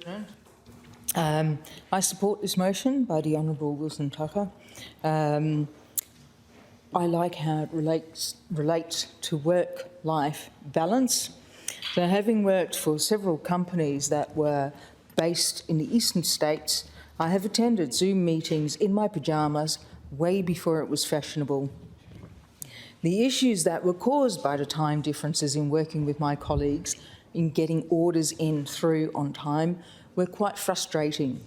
motion. I support this motion by the Honourable Wilson Tucker. I like how it relates to work-life balance. So having worked for several companies that were based in the eastern states, I have attended Zoom meetings in my pyjamas way before it was fashionable. The issues that were caused by the time differences in working with my colleagues in getting orders in through on time were quite frustrating,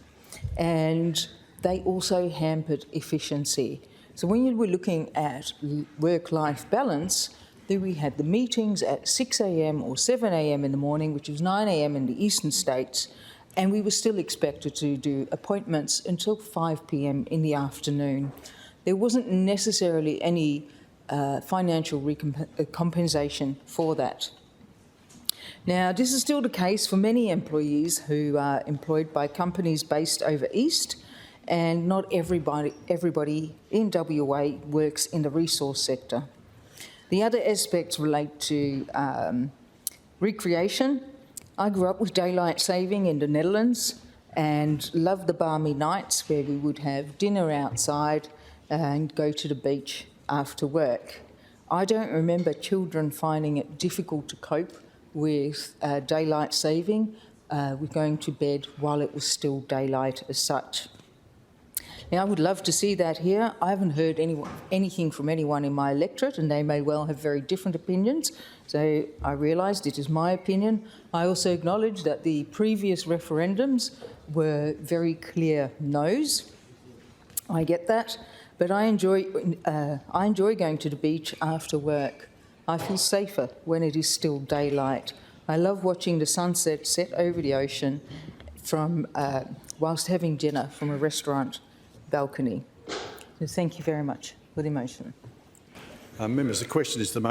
and they also hampered efficiency. So when you were looking at work-life balance, then we had the meetings at 6 a.m. or 7 a.m. in the morning, which was 9 a.m. in the eastern states, and we were still expected to do appointments until 5 p.m. in the afternoon. There wasn't necessarily any financial compensation for that. Now, this is still the case for many employees who are employed by companies based over east, and not everybody in WA works in the resource sector. The other aspects relate to recreation. I grew up with daylight saving in the Netherlands and loved the balmy nights where we would have dinner outside and go to the beach after work. I don't remember children finding it difficult to cope with daylight saving, with going to bed while it was still daylight as such. Now, I would love to see that here. I haven't heard anything from anyone in my electorate, and they may well have very different opinions. So I realised it is my opinion. I also acknowledge that the previous referendums were very clear no's. I get that, but I enjoy going to the beach after work. I feel safer when it is still daylight. I love watching the sunset set over the ocean from whilst having dinner from a restaurant balcony. So thank you very much for the motion. Members, the question is the motion